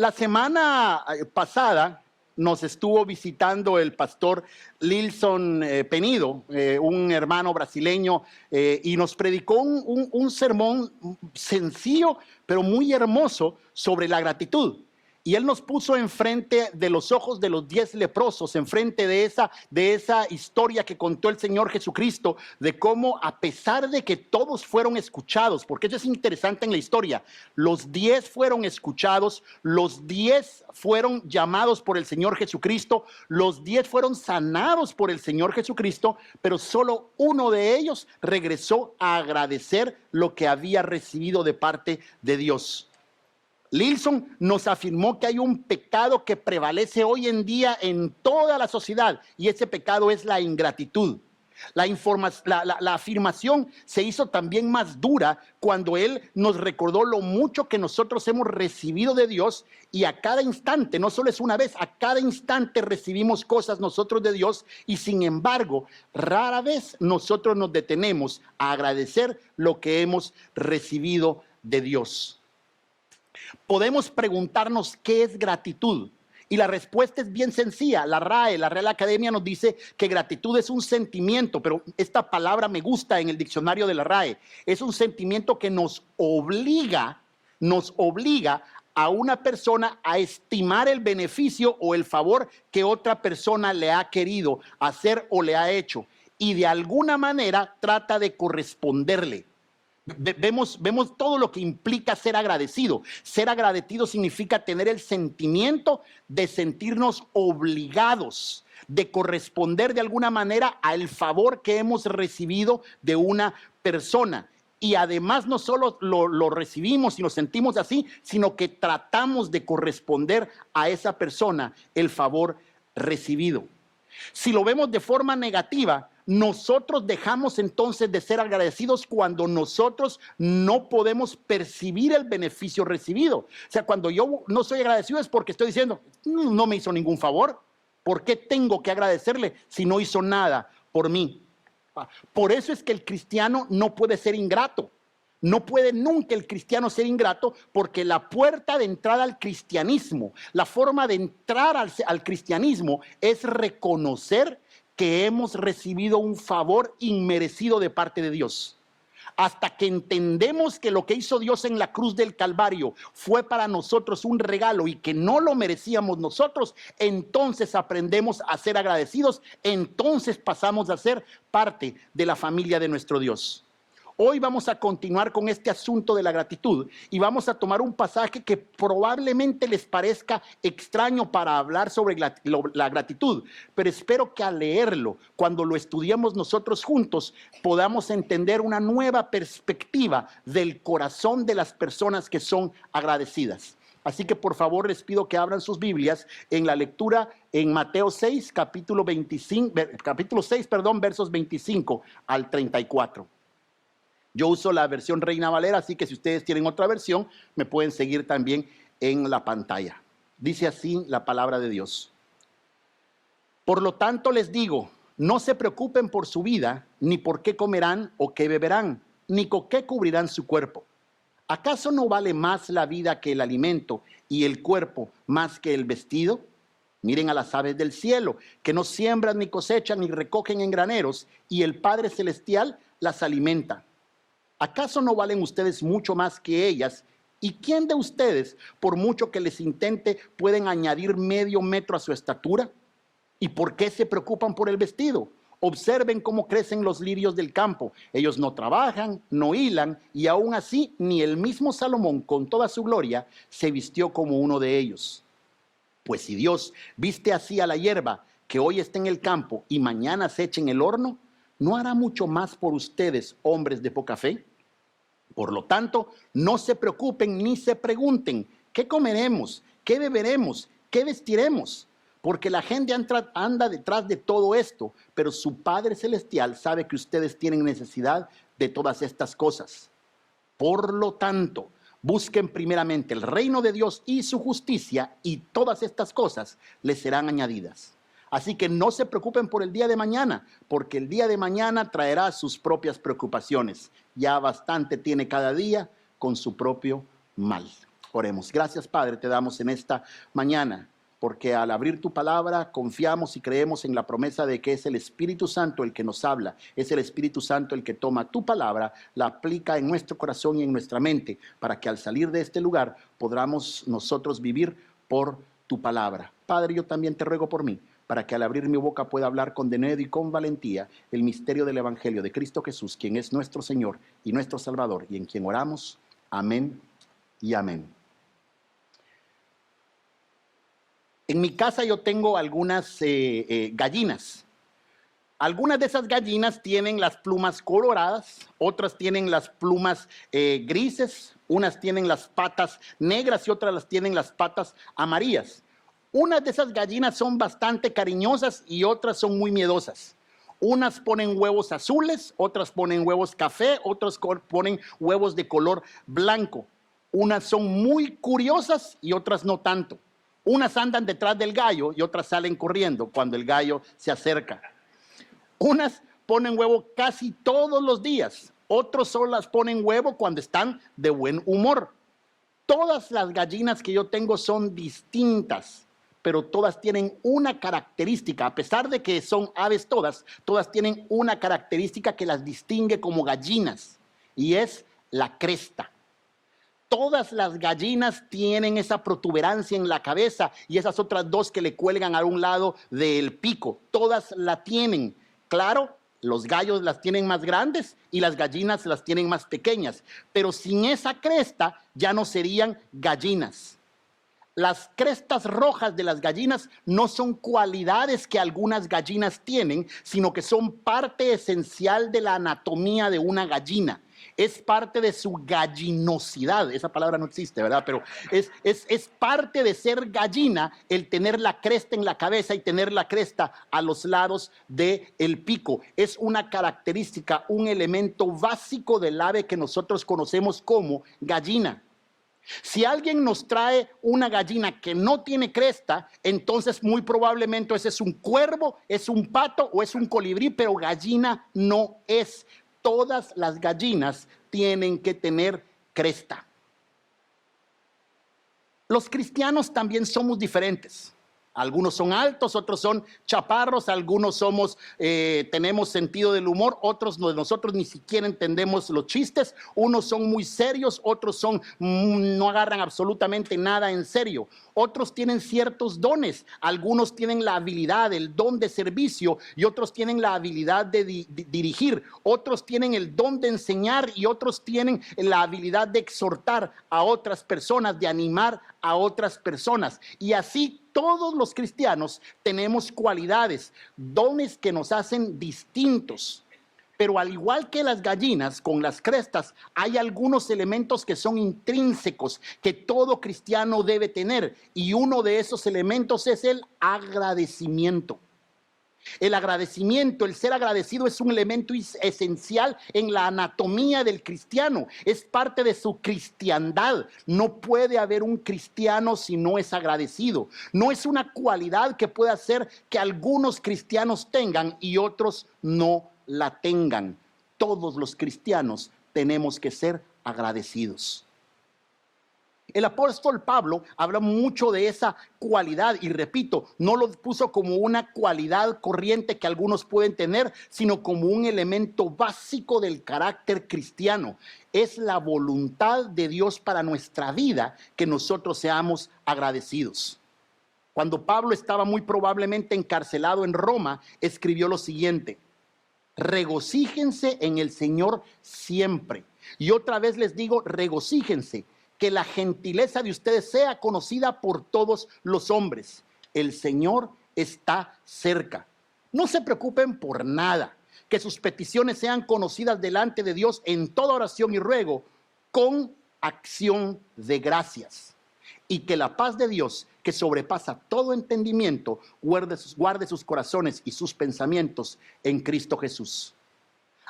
La semana pasada nos estuvo visitando el pastor Lilson Penido, un hermano brasileño, y nos predicó un sermón sencillo, pero muy hermoso sobre la gratitud. Y él nos puso enfrente de los ojos de los 10 leprosos, enfrente de esa historia que contó el Señor Jesucristo, de cómo a pesar de que todos fueron escuchados, porque eso es interesante en la historia, los 10 fueron escuchados, los 10 fueron llamados por el Señor Jesucristo, los 10 fueron sanados por el Señor Jesucristo, pero solo uno de ellos regresó a agradecer lo que había recibido de parte de Dios. Lilson nos afirmó que hay un pecado que prevalece hoy en día en toda la sociedad, y ese pecado es la ingratitud. La afirmación se hizo también más dura cuando él nos recordó lo mucho que nosotros hemos recibido de Dios, y a cada instante, no solo es una vez, a cada instante recibimos cosas nosotros de Dios, y sin embargo, rara vez nosotros nos detenemos a agradecer lo que hemos recibido de Dios. Podemos preguntarnos qué es gratitud, y la respuesta es bien sencilla. La RAE, la Real Academia, nos dice que gratitud es un sentimiento, pero esta palabra me gusta en el diccionario de la RAE. Es un sentimiento que nos obliga a una persona a estimar el beneficio o el favor que otra persona le ha querido hacer o le ha hecho, y de alguna manera trata de corresponderle. Vemos todo lo que implica ser agradecido. Ser agradecido significa tener el sentimiento de sentirnos obligados, de corresponder de alguna manera al favor que hemos recibido de una persona. Y además no solo lo recibimos y nos sentimos así, sino que tratamos de corresponder a esa persona el favor recibido. Si lo vemos de forma negativa, nosotros dejamos entonces de ser agradecidos cuando nosotros no podemos percibir el beneficio recibido. O sea, cuando yo no soy agradecido es porque estoy diciendo, no me hizo ningún favor. ¿Por qué tengo que agradecerle si no hizo nada por mí? Por eso es que el cristiano no puede ser ingrato. No puede nunca el cristiano ser ingrato, porque la puerta de entrada al cristianismo, la forma de entrar al cristianismo es reconocer que hemos recibido un favor inmerecido de parte de Dios. Hasta que entendemos que lo que hizo Dios en la cruz del Calvario fue para nosotros un regalo y que no lo merecíamos nosotros, entonces aprendemos a ser agradecidos, entonces pasamos a ser parte de la familia de nuestro Dios. Hoy vamos a continuar con este asunto de la gratitud, y vamos a tomar un pasaje que probablemente les parezca extraño para hablar sobre la gratitud, pero espero que al leerlo, cuando lo estudiemos nosotros juntos, podamos entender una nueva perspectiva del corazón de las personas que son agradecidas. Así que por favor les pido que abran sus Biblias en la lectura en Mateo 6, capítulo 6, versos 25 al 34. Yo uso la versión Reina Valera, así que si ustedes tienen otra versión, me pueden seguir también en la pantalla. Dice así la palabra de Dios. Por lo tanto les digo, no se preocupen por su vida, ni por qué comerán o qué beberán, ni con qué cubrirán su cuerpo. ¿Acaso no vale más la vida que el alimento, y el cuerpo más que el vestido? Miren a las aves del cielo, que no siembran, ni cosechan, ni recogen en graneros, y el Padre Celestial las alimenta. ¿Acaso no valen ustedes mucho más que ellas? ¿Y quién de ustedes, por mucho que les intente, pueden añadir medio metro a su estatura? ¿Y por qué se preocupan por el vestido? Observen cómo crecen los lirios del campo. Ellos no trabajan, no hilan, y aún así ni el mismo Salomón, con toda su gloria, se vistió como uno de ellos. Pues si Dios viste así a la hierba, que hoy está en el campo y mañana se echa en el horno, ¿no hará mucho más por ustedes, hombres de poca fe? Por lo tanto, no se preocupen ni se pregunten, ¿qué comeremos? ¿Qué beberemos? ¿Qué vestiremos? Porque la gente anda detrás de todo esto, pero su Padre Celestial sabe que ustedes tienen necesidad de todas estas cosas. Por lo tanto, busquen primeramente el reino de Dios y su justicia, y todas estas cosas les serán añadidas. Así que no se preocupen por el día de mañana, porque el día de mañana traerá sus propias preocupaciones. Ya bastante tiene cada día con su propio mal. Oremos. Gracias, Padre, te damos en esta mañana, porque al abrir tu palabra confiamos y creemos en la promesa de que es el Espíritu Santo el que nos habla, es el Espíritu Santo el que toma tu palabra, la aplica en nuestro corazón y en nuestra mente, para que al salir de este lugar podamos nosotros vivir por tu palabra. Padre, yo también te ruego por mí, para que al abrir mi boca pueda hablar con denuedo y con valentía el misterio del Evangelio de Cristo Jesús, quien es nuestro Señor y nuestro Salvador, y en quien oramos. Amén y amén. En mi casa yo tengo algunas gallinas. Algunas de esas gallinas tienen las plumas coloradas, otras tienen las plumas grises, unas tienen las patas negras y otras las tienen las patas amarillas. Unas de esas gallinas son bastante cariñosas y otras son muy miedosas. Unas ponen huevos azules, otras ponen huevos café, otras ponen huevos de color blanco. Unas son muy curiosas y otras no tanto. Unas andan detrás del gallo y otras salen corriendo cuando el gallo se acerca. Unas ponen huevo casi todos los días, otros solo las ponen huevo cuando están de buen humor. Todas las gallinas que yo tengo son distintas, pero todas tienen una característica. A pesar de que son aves todas tienen una característica que las distingue como gallinas, y es la cresta. Todas las gallinas tienen esa protuberancia en la cabeza y esas otras dos que le cuelgan a un lado del pico. Todas la tienen. Claro, los gallos las tienen más grandes y las gallinas las tienen más pequeñas. Pero sin esa cresta ya no serían gallinas. Las crestas rojas de las gallinas no son cualidades que algunas gallinas tienen, sino que son parte esencial de la anatomía de una gallina. Es parte de su gallinosidad. Esa palabra no existe, ¿verdad? Pero es parte de ser gallina el tener la cresta en la cabeza y tener la cresta a los lados del pico. Es una característica, un elemento básico del ave que nosotros conocemos como gallina. Si alguien nos trae una gallina que no tiene cresta, entonces muy probablemente ese es un cuervo, es un pato o es un colibrí, pero gallina no es. Todas las gallinas tienen que tener cresta. Los cristianos también somos diferentes. Algunos son altos, otros son chaparros, algunos tenemos sentido del humor, otros de nosotros ni siquiera entendemos los chistes, unos son muy serios, otros no agarran absolutamente nada en serio, otros tienen ciertos dones, algunos tienen la habilidad, el don de servicio y otros tienen la habilidad de dirigir, otros tienen el don de enseñar y otros tienen la habilidad de exhortar a otras personas, de animar a otras personas, y así todos los cristianos tenemos cualidades, dones que nos hacen distintos. Pero al igual que las gallinas con las crestas, hay algunos elementos que son intrínsecos, que todo cristiano debe tener. Y uno de esos elementos es el agradecimiento. El agradecimiento, el ser agradecido es un elemento esencial en la anatomía del cristiano. Es parte de su cristiandad. No puede haber un cristiano si no es agradecido. No es una cualidad que pueda hacer que algunos cristianos tengan y otros no la tengan. Todos los cristianos tenemos que ser agradecidos. El apóstol Pablo habla mucho de esa cualidad y repito, no lo puso como una cualidad corriente que algunos pueden tener, sino como un elemento básico del carácter cristiano. Es la voluntad de Dios para nuestra vida que nosotros seamos agradecidos. Cuando Pablo estaba muy probablemente encarcelado en Roma, escribió lo siguiente: regocíjense en el Señor siempre. Y otra vez les digo, regocíjense. Que la gentileza de ustedes sea conocida por todos los hombres. El Señor está cerca. No se preocupen por nada. Que sus peticiones sean conocidas delante de Dios en toda oración y ruego, con acción de gracias. Y que la paz de Dios, que sobrepasa todo entendimiento, guarde sus corazones y sus pensamientos en Cristo Jesús.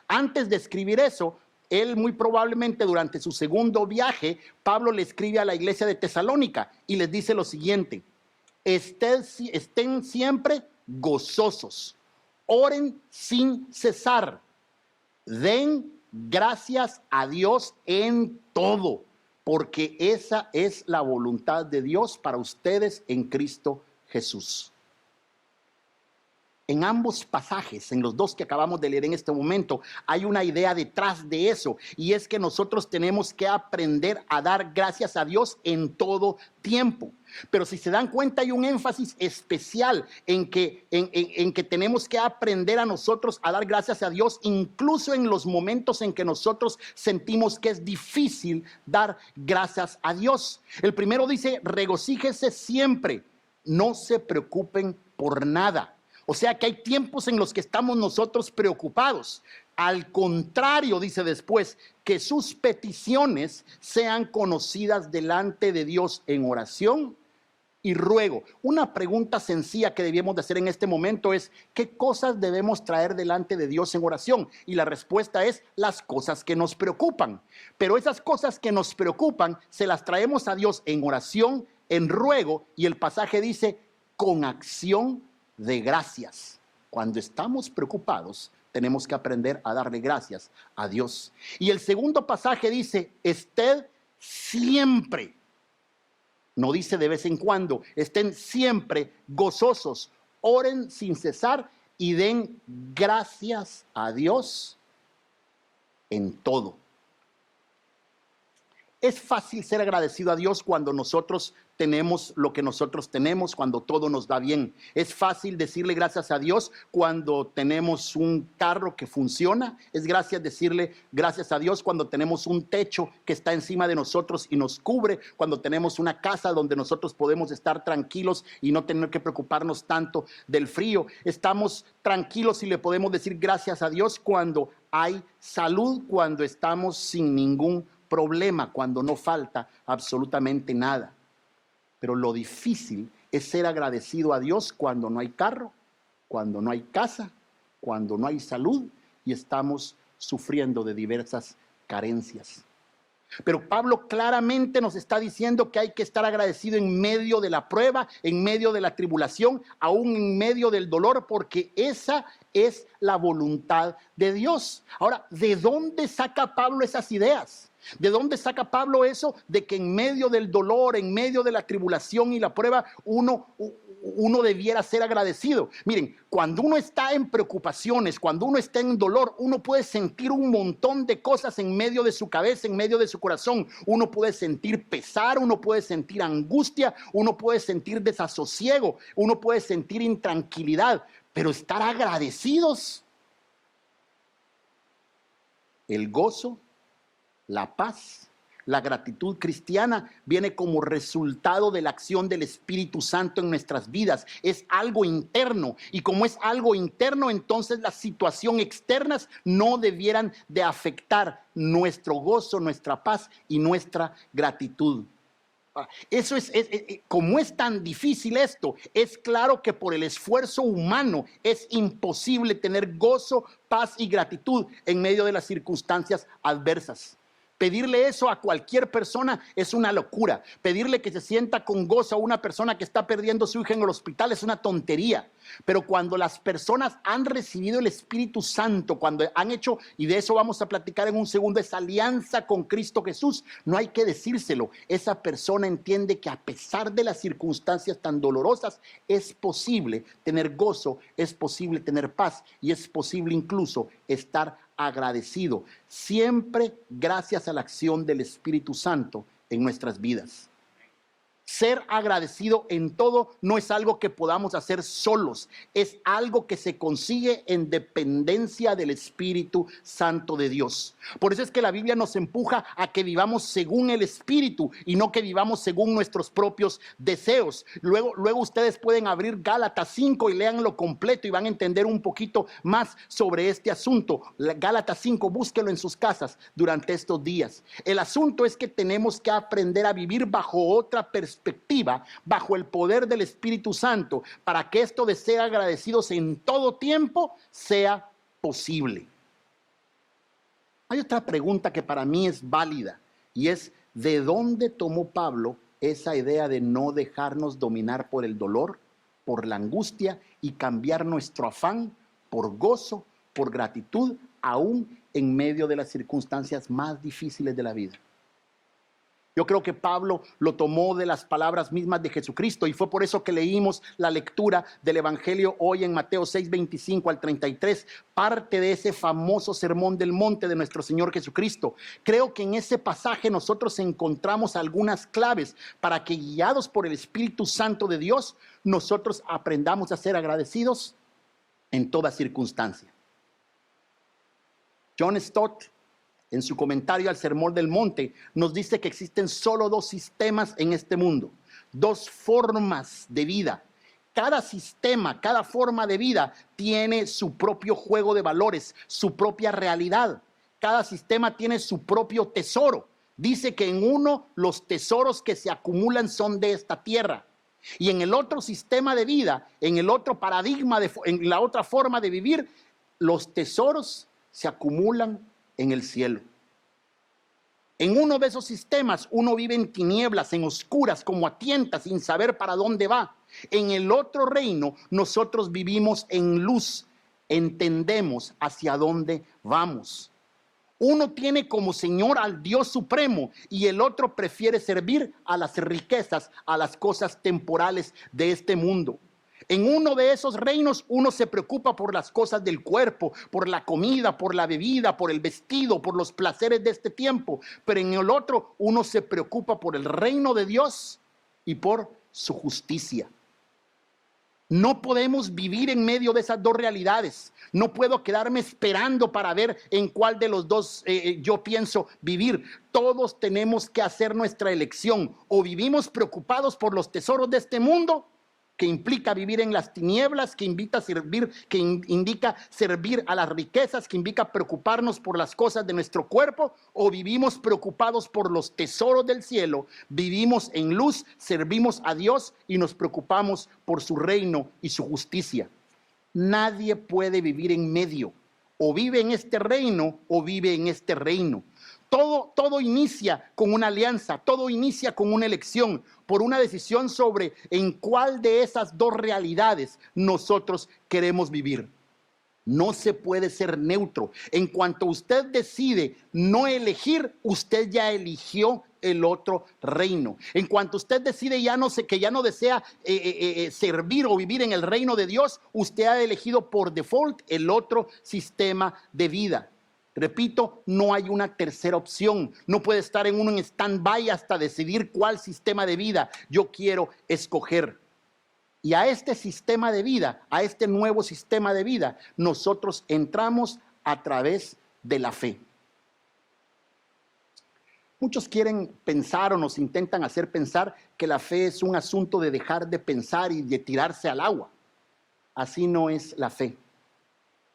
Antes de escribir eso, él muy probablemente durante su segundo viaje, Pablo le escribe a la iglesia de Tesalónica y les dice lo siguiente: estén siempre gozosos, oren sin cesar, den gracias a Dios en todo, porque esa es la voluntad de Dios para ustedes en Cristo Jesús. En ambos pasajes, en los dos que acabamos de leer en este momento, hay una idea detrás de eso, y es que nosotros tenemos que aprender a dar gracias a Dios en todo tiempo. Pero si se dan cuenta, hay un énfasis especial en que tenemos que aprender a nosotros a dar gracias a Dios, incluso en los momentos en que nosotros sentimos que es difícil dar gracias a Dios. El primero dice: regocíjese siempre, no se preocupen por nada. O sea que hay tiempos en los que estamos nosotros preocupados. Al contrario, dice después, que sus peticiones sean conocidas delante de Dios en oración y ruego. Una pregunta sencilla que debemos de hacer en este momento es: ¿qué cosas debemos traer delante de Dios en oración? Y la respuesta es: las cosas que nos preocupan. Pero esas cosas que nos preocupan se las traemos a Dios en oración, en ruego, y el pasaje dice: con acción de gracias. Cuando estamos preocupados, tenemos que aprender a darle gracias a Dios. Y el segundo pasaje dice: estén siempre, no dice de vez en cuando, estén siempre gozosos, oren sin cesar y den gracias a Dios en todo. Es fácil ser agradecido a Dios cuando nosotros tenemos lo que nosotros tenemos, cuando todo nos va bien. Es fácil decirle gracias a Dios cuando tenemos un carro que funciona. Es gracias decirle gracias a Dios cuando tenemos un techo que está encima de nosotros y nos cubre, cuando tenemos una casa donde nosotros podemos estar tranquilos y no tener que preocuparnos tanto del frío. Estamos tranquilos y le podemos decir gracias a Dios cuando hay salud, cuando estamos sin ningún problema, cuando no falta absolutamente nada. Pero lo difícil es ser agradecido a Dios cuando no hay carro, cuando no hay casa, cuando no hay salud y estamos sufriendo de diversas carencias. Pero Pablo claramente nos está diciendo que hay que estar agradecido en medio de la prueba, en medio de la tribulación, aún en medio del dolor, porque esa es la voluntad de Dios. Ahora, ¿de dónde saca Pablo esas ideas? ¿De dónde saca Pablo eso de que en medio del dolor, en medio de la tribulación y la prueba, uno debiera ser agradecido? Miren, cuando uno está en preocupaciones, cuando uno está en dolor, uno puede sentir un montón de cosas en medio de su cabeza, en medio de su corazón. Uno puede sentir pesar, uno puede sentir angustia, uno puede sentir desasosiego, uno puede sentir intranquilidad, pero estar agradecidos. El gozo, la paz, la gratitud cristiana viene como resultado de la acción del Espíritu Santo en nuestras vidas. Es algo interno, y como es algo interno, entonces las situaciones externas no debieran de afectar nuestro gozo, nuestra paz y nuestra gratitud. Eso es, como es tan difícil esto, es claro que por el esfuerzo humano es imposible tener gozo, paz y gratitud en medio de las circunstancias adversas. Pedirle eso a cualquier persona es una locura. Pedirle que se sienta con gozo a una persona que está perdiendo a su hija en el hospital es una tontería. Pero cuando las personas han recibido el Espíritu Santo, cuando han hecho, y de eso vamos a platicar en un segundo, esa alianza con Cristo Jesús, no hay que decírselo. Esa persona entiende que a pesar de las circunstancias tan dolorosas, es posible tener gozo, es posible tener paz y es posible incluso estar agradecido, siempre gracias a la acción del Espíritu Santo en nuestras vidas. Ser agradecido en todo no es algo que podamos hacer solos, es algo que se consigue en dependencia del Espíritu Santo de Dios. Por eso es que la Biblia nos empuja a que vivamos según el Espíritu y no que vivamos según nuestros propios deseos. Luego ustedes pueden abrir Gálatas 5 y leanlo completo y van a entender un poquito más sobre este asunto. Gálatas 5, búsquelo en sus casas durante estos días. El asunto es que tenemos que aprender a vivir bajo otra perspectiva, bajo el poder del Espíritu Santo, para que esto de ser agradecidos en todo tiempo sea posible. Hay otra pregunta que para mí es válida y es: ¿de dónde tomó Pablo esa idea de no dejarnos dominar por el dolor, por la angustia y cambiar nuestro afán por gozo, por gratitud, aún en medio de las circunstancias más difíciles de la vida? Yo creo que Pablo lo tomó de las palabras mismas de Jesucristo y fue por eso que leímos la lectura del Evangelio hoy en Mateo 6, 25 al 33, parte de ese famoso sermón del monte de nuestro Señor Jesucristo. Creo que en ese pasaje nosotros encontramos algunas claves para que, guiados por el Espíritu Santo de Dios, nosotros aprendamos a ser agradecidos en toda circunstancia. John Stott, en su comentario al Sermón del Monte, nos dice que existen solo dos sistemas en este mundo, dos formas de vida. Cada sistema, cada forma de vida tiene su propio juego de valores, su propia realidad. Cada sistema tiene su propio tesoro. Dice que en uno los tesoros que se acumulan son de esta tierra. Y en el otro sistema de vida, en el otro paradigma, en la otra forma de vivir, los tesoros se acumulan en el cielo. En uno de esos sistemas uno vive en tinieblas, en oscuras, como a tientas, sin saber para dónde va. En el otro reino nosotros vivimos en luz, entendemos hacia dónde vamos. Uno tiene como Señor al Dios supremo y el otro prefiere servir a las riquezas, a las cosas temporales de este mundo. En uno de esos reinos uno se preocupa por las cosas del cuerpo, por la comida, por la bebida, por el vestido, por los placeres de este tiempo. Pero en el otro uno se preocupa por el reino de Dios y por su justicia. No podemos vivir en medio de esas dos realidades. No puedo quedarme esperando para ver en cuál de los dos yo pienso vivir. Todos tenemos que hacer nuestra elección. O vivimos preocupados por los tesoros de este mundo, que implica vivir en las tinieblas, que indica servir a las riquezas, que indica preocuparnos por las cosas de nuestro cuerpo, o vivimos preocupados por los tesoros del cielo, vivimos en luz, servimos a Dios y nos preocupamos por su reino y su justicia. Nadie puede vivir en medio, o vive en este reino o vive en este reino. Todo inicia con una alianza, todo inicia con una elección, por una decisión sobre en cuál de esas dos realidades nosotros queremos vivir. No se puede ser neutro. En cuanto usted decide no elegir, usted ya eligió el otro reino. En cuanto usted decide que ya no desea servir o vivir en el reino de Dios, usted ha elegido por default el otro sistema de vida. Repito, no hay una tercera opción. No puede estar en uno en stand-by hasta decidir cuál sistema de vida yo quiero escoger. Y a este sistema de vida, a este nuevo sistema de vida, nosotros entramos a través de la fe. Muchos quieren pensar o nos intentan hacer pensar que la fe es un asunto de dejar de pensar y de tirarse al agua. Así no es la fe.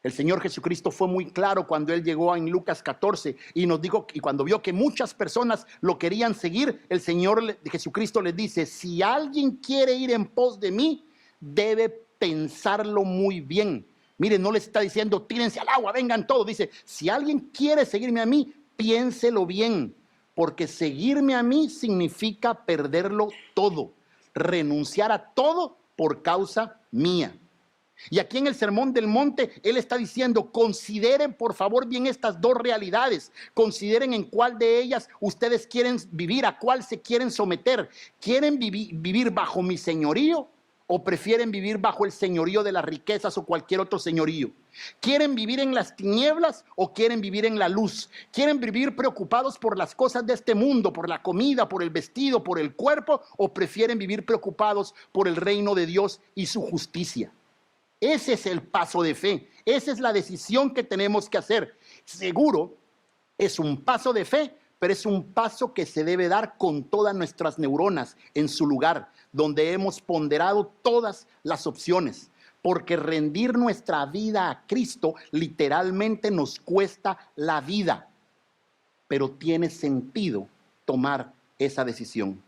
El Señor Jesucristo fue muy claro cuando Él llegó en Lucas 14 y nos dijo, y cuando vio que muchas personas lo querían seguir, el Señor Jesucristo les dice, si alguien quiere ir en pos de mí, debe pensarlo muy bien. Miren, no les está diciendo, tírense al agua, vengan todos. Dice, si alguien quiere seguirme a mí, piénselo bien, porque seguirme a mí significa perderlo todo, renunciar a todo por causa mía. Y aquí en el Sermón del Monte, Él está diciendo, consideren por favor bien estas dos realidades, consideren en cuál de ellas ustedes quieren vivir, a cuál se quieren someter. ¿Quieren vivir bajo mi señorío o prefieren vivir bajo el señorío de las riquezas o cualquier otro señorío? ¿Quieren vivir en las tinieblas o quieren vivir en la luz? ¿Quieren vivir preocupados por las cosas de este mundo, por la comida, por el vestido, por el cuerpo, o prefieren vivir preocupados por el reino de Dios y su justicia? Ese es el paso de fe. Esa es la decisión que tenemos que hacer. Seguro, es un paso de fe, pero es un paso que se debe dar con todas nuestras neuronas en su lugar, donde hemos ponderado todas las opciones. Porque rendir nuestra vida a Cristo literalmente nos cuesta la vida. Pero tiene sentido tomar esa decisión.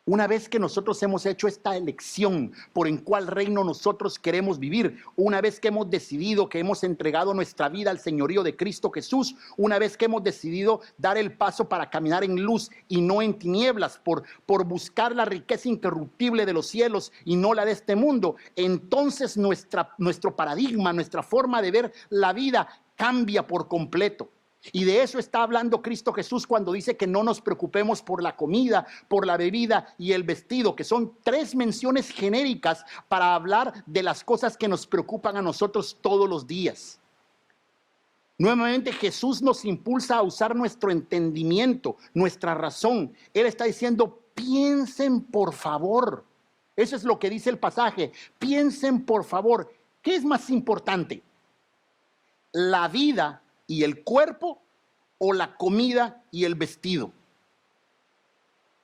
Una vez que nosotros hemos hecho esta elección por en cuál reino nosotros queremos vivir, una vez que hemos decidido que hemos entregado nuestra vida al señorío de Cristo Jesús, una vez que hemos decidido dar el paso para caminar en luz y no en tinieblas, por buscar la riqueza incorruptible de los cielos y no la de este mundo, entonces nuestro paradigma, nuestra forma de ver la vida cambia por completo. Y de eso está hablando Cristo Jesús cuando dice que no nos preocupemos por la comida, por la bebida y el vestido, que son 3 menciones genéricas para hablar de las cosas que nos preocupan a nosotros todos los días. Nuevamente Jesús nos impulsa a usar nuestro entendimiento, nuestra razón. Él está diciendo, piensen por favor. Eso es lo que dice el pasaje. Piensen por favor. ¿Qué es más importante? ¿La vida y el cuerpo o la comida y el vestido?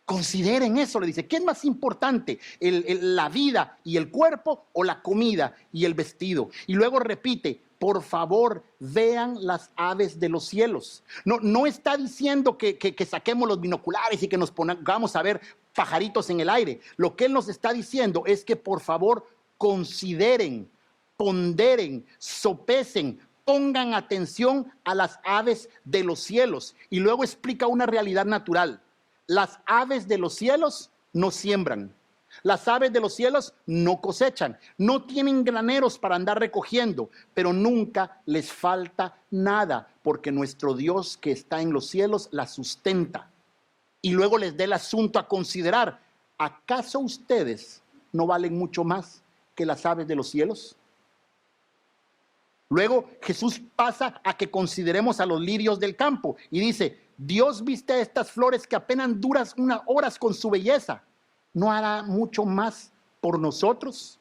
Consideren eso, le dice. ¿Qué es más importante? ¿La vida y el cuerpo o la comida y el vestido? Y luego repite, por favor, vean las aves de los cielos. No está diciendo que saquemos los binoculares y que nos pongamos a ver pajaritos en el aire. Lo que él nos está diciendo es que por favor consideren, ponderen, sopesen, pongan atención a las aves de los cielos. Y luego explica una realidad natural. Las aves de los cielos no siembran. Las aves de los cielos no cosechan. No tienen graneros para andar recogiendo. Pero nunca les falta nada. Porque nuestro Dios que está en los cielos las sustenta. Y luego les da el asunto a considerar. ¿Acaso ustedes no valen mucho más que las aves de los cielos? Luego Jesús pasa a que consideremos a los lirios del campo y dice, Dios viste a estas flores que apenas duran unas horas con su belleza. ¿No hará mucho más por nosotros?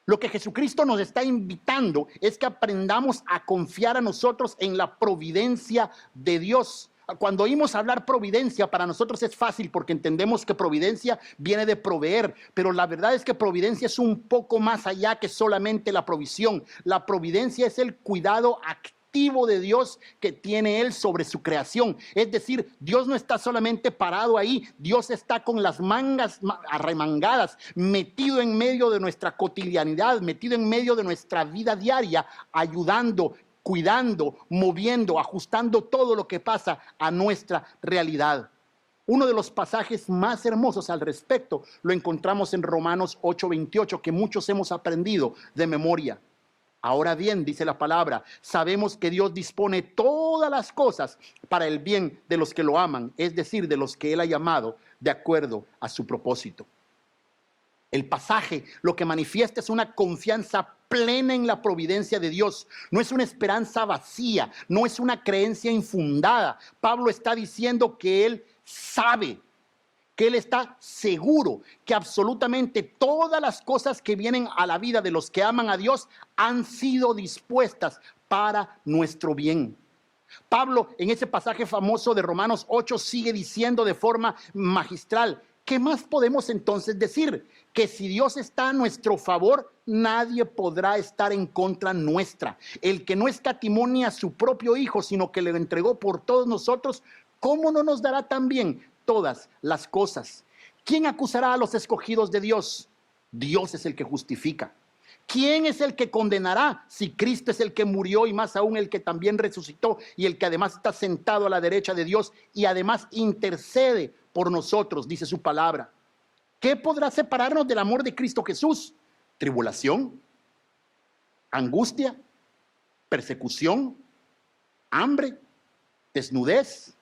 Lo que Jesucristo nos está invitando es que aprendamos a confiar a nosotros en la providencia de Dios. Cuando oímos hablar providencia, para nosotros es fácil porque entendemos que providencia viene de proveer, pero la verdad es que providencia es un poco más allá que solamente la provisión. La providencia es el cuidado activo de Dios que tiene Él sobre su creación. Es decir, Dios no está solamente parado ahí, Dios está con las mangas arremangadas, metido en medio de nuestra cotidianidad, metido en medio de nuestra vida diaria, ayudando, cuidando, moviendo, ajustando todo lo que pasa a nuestra realidad. Uno de los pasajes más hermosos al respecto lo encontramos en Romanos 8:28, que muchos hemos aprendido de memoria. Ahora bien, dice la palabra, sabemos que Dios dispone todas las cosas para el bien de los que lo aman, es decir, de los que Él ha llamado de acuerdo a su propósito. El pasaje lo que manifiesta es una confianza plena en la providencia de Dios. No es una esperanza vacía, no es una creencia infundada. Pablo está diciendo que él sabe, que él está seguro que absolutamente todas las cosas que vienen a la vida de los que aman a Dios han sido dispuestas para nuestro bien. Pablo en ese pasaje famoso de Romanos 8 sigue diciendo de forma magistral, ¿qué más podemos entonces decir? Que si Dios está a nuestro favor, nadie podrá estar en contra nuestra. El que no escatimó ni a su propio Hijo, sino que le entregó por todos nosotros, ¿cómo no nos dará también todas las cosas? ¿Quién acusará a los escogidos de Dios? Dios es el que justifica. ¿Quién es el que condenará? Si Cristo es el que murió y más aún el que también resucitó y el que además está sentado a la derecha de Dios y además intercede por nosotros, dice su palabra. ¿Qué podrá separarnos del amor de Cristo Jesús? ¿Tribulación? ¿Angustia? ¿Persecución? ¿Hambre? ¿Desnudez?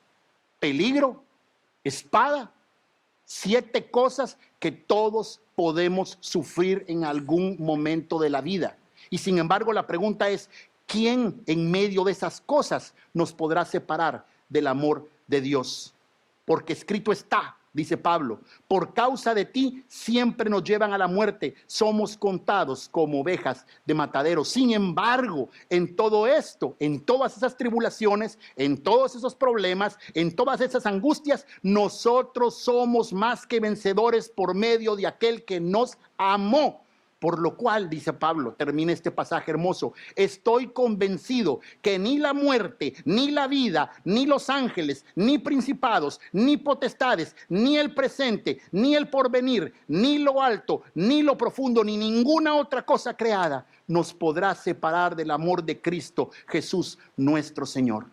¿Peligro? ¿Espada? 7 cosas que todos podemos sufrir en algún momento de la vida. Y sin embargo la pregunta es, ¿quién en medio de esas cosas nos podrá separar del amor de Dios? Porque escrito está, dice Pablo, por causa de ti siempre nos llevan a la muerte, somos contados como ovejas de matadero. Sin embargo, en todo esto, en todas esas tribulaciones, en todos esos problemas, en todas esas angustias, nosotros somos más que vencedores por medio de aquel que nos amó. Por lo cual, dice Pablo, termina este pasaje hermoso, estoy convencido que ni la muerte, ni la vida, ni los ángeles, ni principados, ni potestades, ni el presente, ni el porvenir, ni lo alto, ni lo profundo, ni ninguna otra cosa creada nos podrá separar del amor de Cristo Jesús nuestro Señor.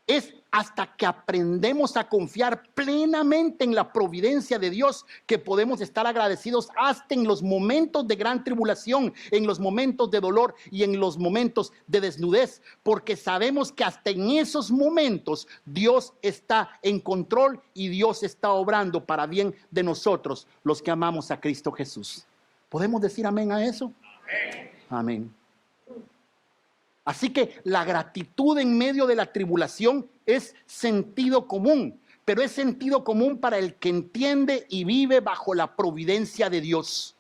Es hasta que aprendemos a confiar plenamente en la providencia de Dios, que podemos estar agradecidos hasta en los momentos de gran tribulación, en los momentos de dolor y en los momentos de desnudez, porque sabemos que hasta en esos momentos Dios está en control y Dios está obrando para bien de nosotros, los que amamos a Cristo Jesús. ¿Podemos decir amén a eso? Amén. Amén. Así que la gratitud en medio de la tribulación es sentido común, pero es sentido común para el que entiende y vive bajo la providencia de Dios.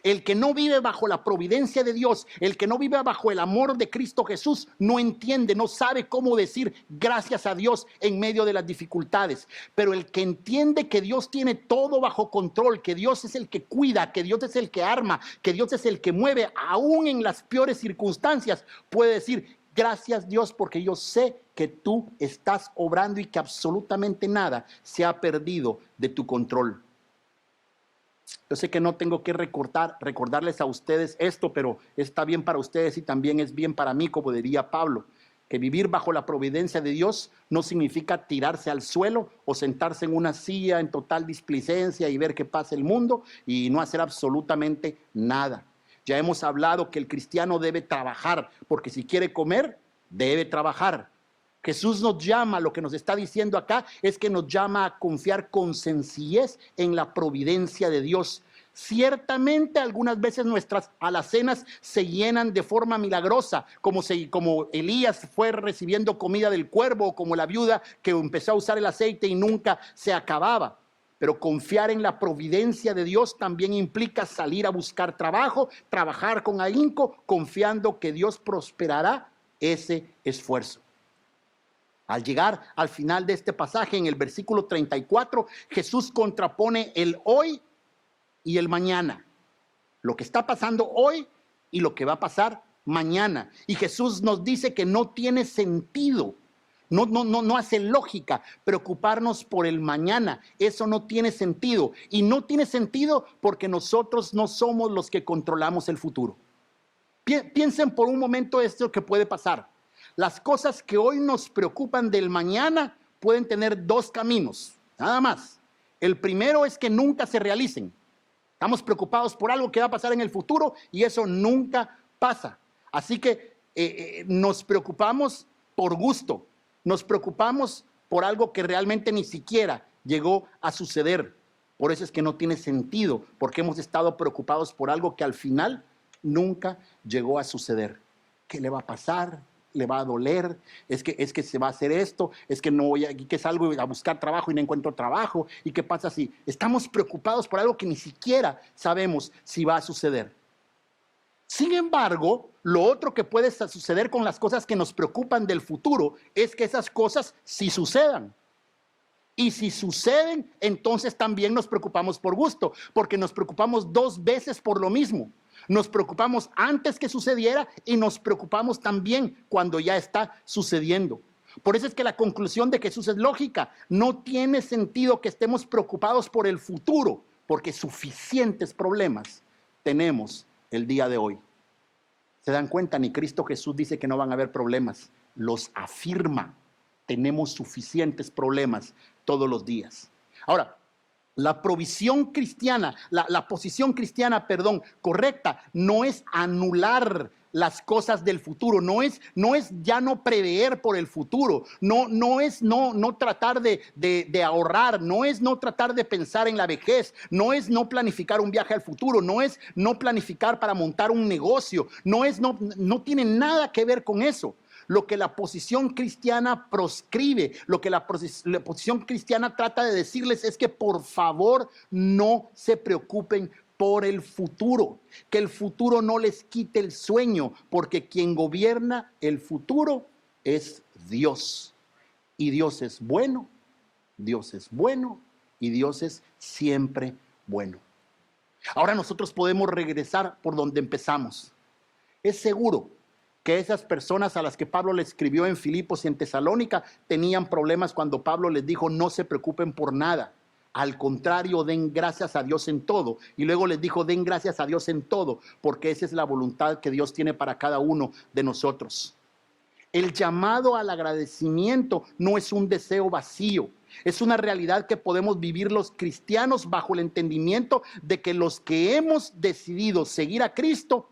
El que no vive bajo la providencia de Dios, el que no vive bajo el amor de Cristo Jesús, no entiende, no sabe cómo decir gracias a Dios en medio de las dificultades. Pero el que entiende que Dios tiene todo bajo control, que Dios es el que cuida, que Dios es el que arma, que Dios es el que mueve, aún en las peores circunstancias, puede decir gracias Dios, porque yo sé que tú estás obrando y que absolutamente nada se ha perdido de tu control. Yo sé que no tengo que recordarles a ustedes esto, pero está bien para ustedes y también es bien para mí, como diría Pablo, que vivir bajo la providencia de Dios no significa tirarse al suelo o sentarse en una silla en total displicencia y ver qué pasa el mundo y no hacer absolutamente nada. Ya hemos hablado que el cristiano debe trabajar, porque si quiere comer, debe trabajar. Jesús nos llama, lo que nos está diciendo acá es que nos llama a confiar con sencillez en la providencia de Dios. Ciertamente algunas veces nuestras alacenas se llenan de forma milagrosa, como Elías fue recibiendo comida del cuervo, o como la viuda que empezó a usar el aceite y nunca se acababa. Pero confiar en la providencia de Dios también implica salir a buscar trabajo, trabajar con ahínco, confiando que Dios prosperará ese esfuerzo. Al llegar al final de este pasaje, en el versículo 34, Jesús contrapone el hoy y el mañana. Lo que está pasando hoy y lo que va a pasar mañana. Y Jesús nos dice que no tiene sentido, no hace lógica preocuparnos por el mañana. Eso no tiene sentido. Y no tiene sentido porque nosotros no somos los que controlamos el futuro. Piensen por un momento esto que puede pasar. Las cosas que hoy nos preocupan del mañana pueden tener dos caminos, nada más. El primero es que nunca se realicen. Estamos preocupados por algo que va a pasar en el futuro y eso nunca pasa. Así que nos preocupamos por gusto, nos preocupamos por algo que realmente ni siquiera llegó a suceder. Por eso es que no tiene sentido, porque hemos estado preocupados por algo que al final nunca llegó a suceder. ¿Qué le va a pasar? ¿Le va a doler? Es que se va a hacer esto, es que no voy a, que salgo a buscar trabajo y no encuentro trabajo. ¿Y qué pasa si estamos preocupados por algo que ni siquiera sabemos si va a suceder? Sin embargo, lo otro que puede suceder con las cosas que nos preocupan del futuro es que esas cosas sí sucedan. Y si suceden, entonces también nos preocupamos por gusto, porque nos preocupamos dos veces por lo mismo. Nos preocupamos antes que sucediera y nos preocupamos también cuando ya está sucediendo. Por eso es que la conclusión de Jesús es lógica. No tiene sentido que estemos preocupados por el futuro, porque suficientes problemas tenemos el día de hoy. ¿Se dan cuenta? Ni Cristo Jesús dice que no van a haber problemas. Los afirma. Tenemos suficientes problemas todos los días. Ahora, la provisión cristiana, la posición cristiana, correcta, no es anular las cosas del futuro, no es ya no prever por el futuro, no es no tratar de ahorrar, no es no tratar de pensar en la vejez, no es no planificar un viaje al futuro, no es no planificar para montar un negocio, no tiene nada que ver con eso. Lo que la posición cristiana proscribe, lo que la posición cristiana trata de decirles es que por favor no se preocupen por el futuro, que el futuro no les quite el sueño, porque quien gobierna el futuro es Dios. Y Dios es bueno, Dios es bueno y Dios es siempre bueno. Ahora nosotros podemos regresar por donde empezamos. Es seguro que esas personas a las que Pablo le escribió en Filipos y en Tesalónica tenían problemas cuando Pablo les dijo no se preocupen por nada. Al contrario, den gracias a Dios en todo. Y luego les dijo den gracias a Dios en todo, porque esa es la voluntad que Dios tiene para cada uno de nosotros. El llamado al agradecimiento no es un deseo vacío. Es una realidad que podemos vivir los cristianos bajo el entendimiento de que los que hemos decidido seguir a Cristo,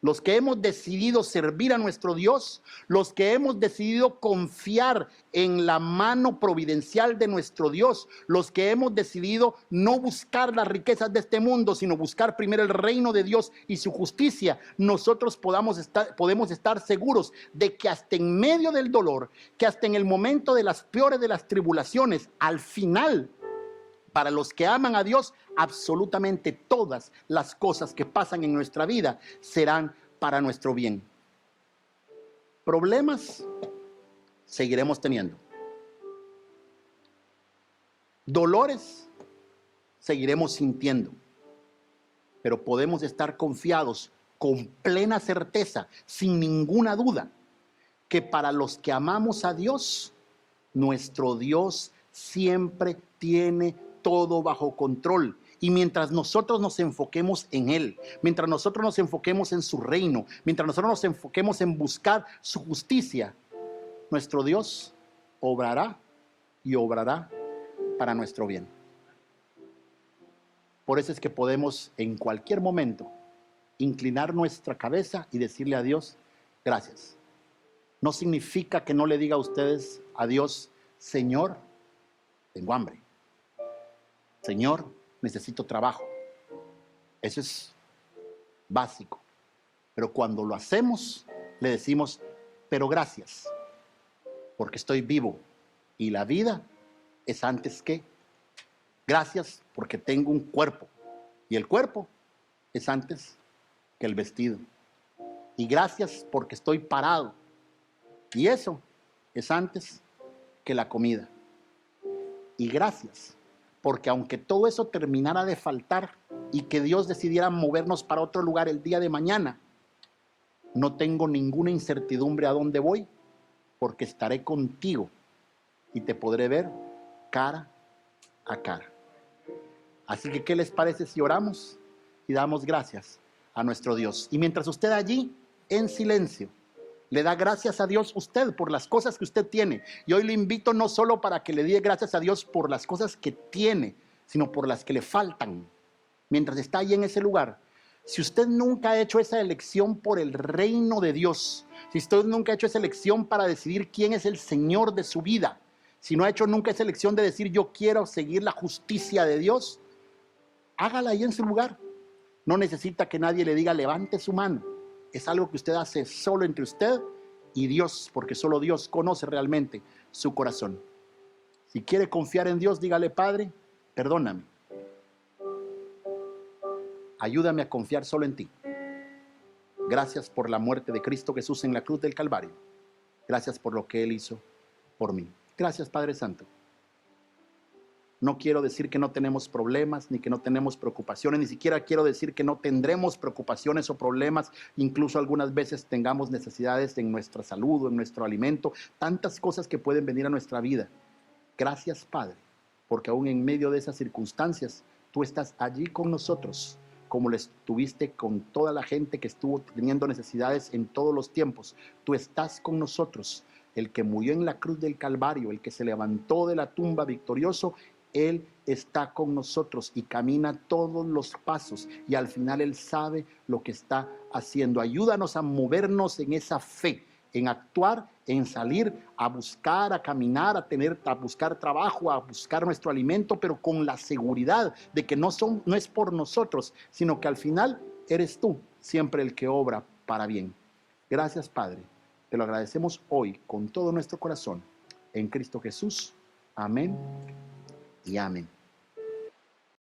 los que hemos decidido servir a nuestro Dios, los que hemos decidido confiar en la mano providencial de nuestro Dios, los que hemos decidido no buscar las riquezas de este mundo, sino buscar primero el reino de Dios y su justicia, nosotros podemos estar seguros de que hasta en medio del dolor, que hasta en el momento de las peores de las tribulaciones, al final, para los que aman a Dios, absolutamente todas las cosas que pasan en nuestra vida serán para nuestro bien. Problemas seguiremos teniendo. Dolores seguiremos sintiendo. Pero podemos estar confiados con plena certeza, sin ninguna duda, que para los que amamos a Dios, nuestro Dios siempre tiene todo bajo control. Y mientras nosotros nos enfoquemos en Él, mientras nosotros nos enfoquemos en su reino, mientras nosotros nos enfoquemos en buscar su justicia, nuestro Dios obrará y obrará para nuestro bien. Por eso es que podemos en cualquier momento inclinar nuestra cabeza y decirle a Dios, gracias. No significa que no le diga a ustedes a Dios, Señor, tengo hambre. Señor, necesito trabajo. Eso es básico. Pero cuando lo hacemos, le decimos, pero gracias, porque estoy vivo y la vida es antes que. Gracias porque tengo un cuerpo y el cuerpo es antes que el vestido. Y gracias porque estoy parado y eso es antes que la comida. Y gracias porque aunque todo eso terminara de faltar y que Dios decidiera movernos para otro lugar el día de mañana, no tengo ninguna incertidumbre a dónde voy, porque estaré contigo y te podré ver cara a cara. Así que, ¿qué les parece si oramos y damos gracias a nuestro Dios? Y mientras usted allí, en silencio, le da gracias a Dios usted por las cosas que usted tiene. Y hoy le invito no solo para que le dé gracias a Dios por las cosas que tiene, sino por las que le faltan. Mientras está ahí en ese lugar, si usted nunca ha hecho esa elección por el reino de Dios, si usted nunca ha hecho esa elección para decidir quién es el Señor de su vida, si no ha hecho nunca esa elección de decir yo quiero seguir la justicia de Dios, hágala ahí en su lugar. No necesita que nadie le diga levante su mano. Es algo que usted hace solo entre usted y Dios, porque solo Dios conoce realmente su corazón. Si quiere confiar en Dios, dígale, Padre, perdóname. Ayúdame a confiar solo en ti. Gracias por la muerte de Cristo Jesús en la cruz del Calvario. Gracias por lo que Él hizo por mí. Gracias, Padre Santo. No quiero decir que no tenemos problemas, ni que no tenemos preocupaciones, ni siquiera quiero decir que no tendremos preocupaciones o problemas, incluso algunas veces tengamos necesidades en nuestra salud o en nuestro alimento, tantas cosas que pueden venir a nuestra vida. Gracias, Padre, porque aún en medio de esas circunstancias, tú estás allí con nosotros, como lo estuviste con toda la gente que estuvo teniendo necesidades en todos los tiempos. Tú estás con nosotros, el que murió en la cruz del Calvario, el que se levantó de la tumba victorioso. Él está con nosotros y camina todos los pasos y al final Él sabe lo que está haciendo. Ayúdanos a movernos en esa fe, en actuar, en salir, a buscar, a caminar, a buscar trabajo, a buscar nuestro alimento, pero con la seguridad de que no es por nosotros, sino que al final eres tú siempre el que obra para bien. Gracias, Padre. Te lo agradecemos hoy con todo nuestro corazón. En Cristo Jesús. Amén y amén.